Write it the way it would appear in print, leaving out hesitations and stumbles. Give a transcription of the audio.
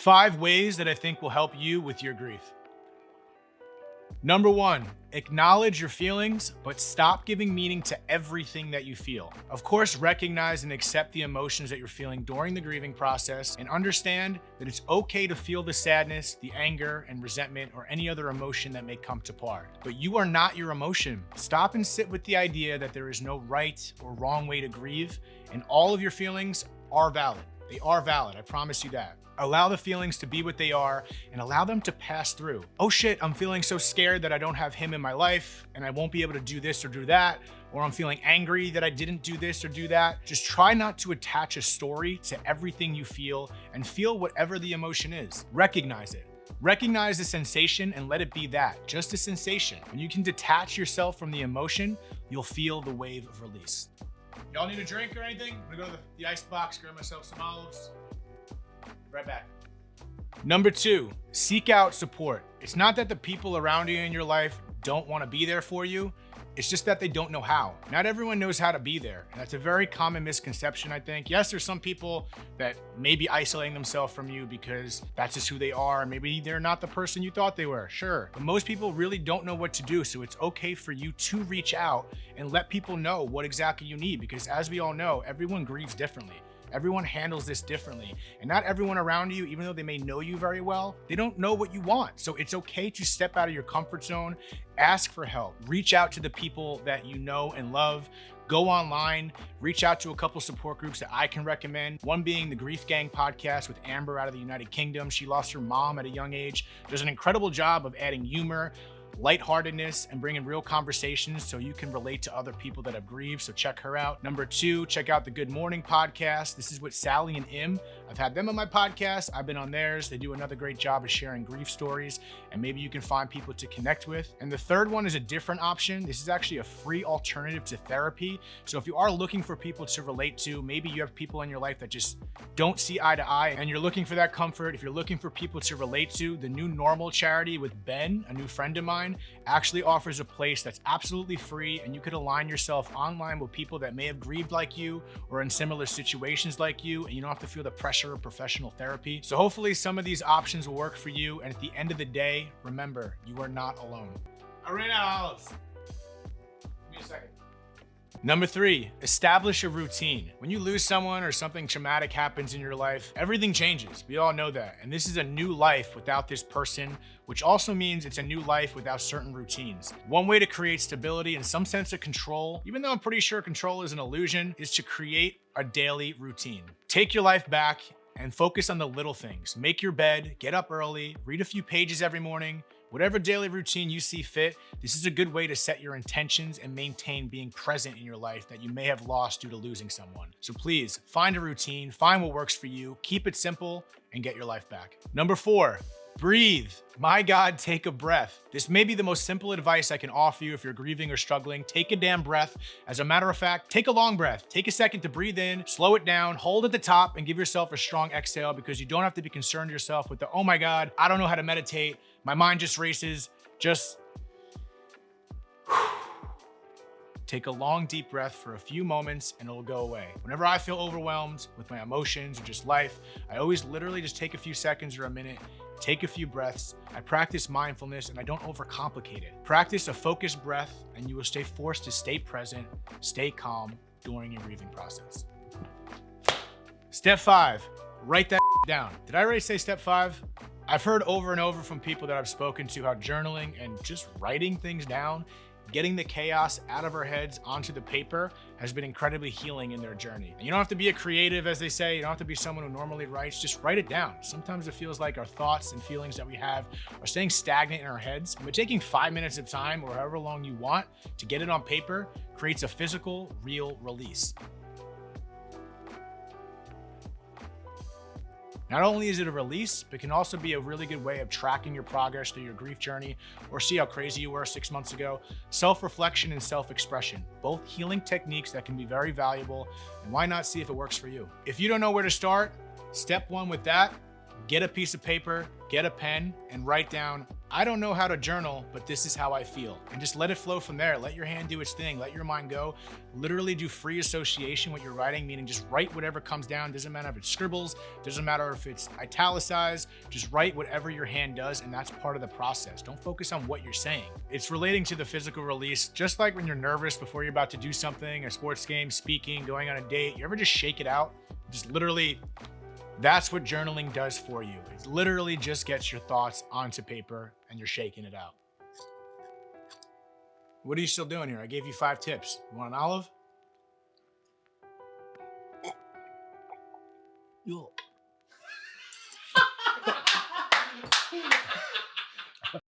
5 ways that I think will help you with your grief. Number 1, acknowledge your feelings, but stop giving meaning to everything that you feel. Of course, recognize and accept the emotions that you're feeling during the grieving process and understand that it's okay to feel the sadness, the anger, and resentment, or any other emotion that may come to par. But you are not your emotion. Stop and sit with the idea that there is no right or wrong way to grieve, and all of your feelings are valid. They are valid, I promise you that. Allow the feelings to be what they are and allow them to pass through. Oh shit, I'm feeling so scared that I don't have him in my life and I won't be able to do this or do that. Or I'm feeling angry that I didn't do this or do that. Just try not to attach a story to everything you feel and feel whatever the emotion is. Recognize it. Recognize the sensation and let it be that, just a sensation. When you can detach yourself from the emotion, you'll feel the wave of release. Y'all need a drink or anything? I'm gonna go to the ice box, grab myself some olives. Right back. Number 2, seek out support. It's not that the people around you in your life don't want to be there for you. It's just that they don't know how. Not everyone knows how to be there. And that's a very common misconception, I think. Yes, there's some people that may be isolating themselves from you because that's just who they are. Maybe they're not the person you thought they were, sure. But most people really don't know what to do. So it's okay for you to reach out and let people know what exactly you need. Because as we all know, everyone grieves differently. Everyone handles this differently. And not everyone around you, even though they may know you very well, they don't know what you want. So it's okay to step out of your comfort zone, ask for help, reach out to the people that you know and love, go online, reach out to a couple support groups that I can recommend. One being the Grief Gang podcast with Amber out of the United Kingdom. She lost her mom at a young age. Does an incredible job of adding humor, lightheartedness, and bringing real conversations so you can relate to other people that have grieved. So check her out. Number 2, check out the Good Mourning podcast. This is with Sally and Im. I've had them on my podcast. I've been on theirs. They do another great job of sharing grief stories, and maybe you can find people to connect with. And the third one is a different option. This is actually a free alternative to therapy. So if you are looking for people to relate to, maybe you have people in your life that just don't see eye to eye and you're looking for that comfort. If you're looking for people to relate to, the New Normal charity with Ben, a new friend of mine, actually offers a place that's absolutely free, and you could align yourself online with people that may have grieved like you or in similar situations like you, and you don't have to feel the pressure of professional therapy. So hopefully some of these options will work for you, and at the end of the day, remember, you are not alone. I ran out of olives. Give me a second. Number 3, establish a routine. When you lose someone or something traumatic happens in your life, everything changes. We all know that. And this is a new life without this person, which also means it's a new life without certain routines. One way to create stability and some sense of control, even though I'm pretty sure control is an illusion, is to create a daily routine. Take your life back and focus on the little things. Make your bed, get up early, read a few pages every morning. Whatever daily routine you see fit, this is a good way to set your intentions and maintain being present in your life that you may have lost due to losing someone. So please find a routine, find what works for you, keep it simple, and get your life back. Number 4, breathe. My God, take a breath. This may be the most simple advice I can offer you if you're grieving or struggling. Take a damn breath. As a matter of fact, take a long breath. Take a second to breathe in, slow it down, hold at the top, and give yourself a strong exhale, because you don't have to be concerned yourself with the, oh my God, I don't know how to meditate. My mind just races. Just take a long, deep breath for a few moments and it'll go away. Whenever I feel overwhelmed with my emotions or just life, I always literally just take a few seconds or a minute, take a few breaths. I practice mindfulness and I don't overcomplicate it. Practice a focused breath and you will stay forced to stay present, stay calm during your grieving process. Step 5, write that down. Did I already say step 5? I've heard over and over from people that I've spoken to how journaling and just writing things down, getting the chaos out of our heads onto the paper, has been incredibly healing in their journey. And you don't have to be a creative, as they say. You don't have to be someone who normally writes. Just write it down. Sometimes it feels like our thoughts and feelings that we have are staying stagnant in our heads. But taking 5 minutes of time, or however long you want, to get it on paper creates a physical, real release. Not only is it a release, but it can also be a really good way of tracking your progress through your grief journey, or see how crazy you were 6 months ago. Self-reflection and self-expression, both healing techniques that can be very valuable, and why not see if it works for you? If you don't know where to start, step 1 with that, Get a piece of paper, get a pen, and write down, I don't know how to journal, but this is how I feel. And just let it flow from there. Let your hand do its thing. Let your mind go. Literally do free association with your writing, meaning just write whatever comes down. Doesn't matter if it's scribbles, doesn't matter if it's italicized, just write whatever your hand does, and that's part of the process. Don't focus on what you're saying. It's relating to the physical release, just like when you're nervous before you're about to do something, a sports game, speaking, going on a date. You ever just shake it out? Just literally, that's what journaling does for you. It literally just gets your thoughts onto paper and you're shaking it out. What are you still doing here? I gave you 5 tips. You want an olive? Yo.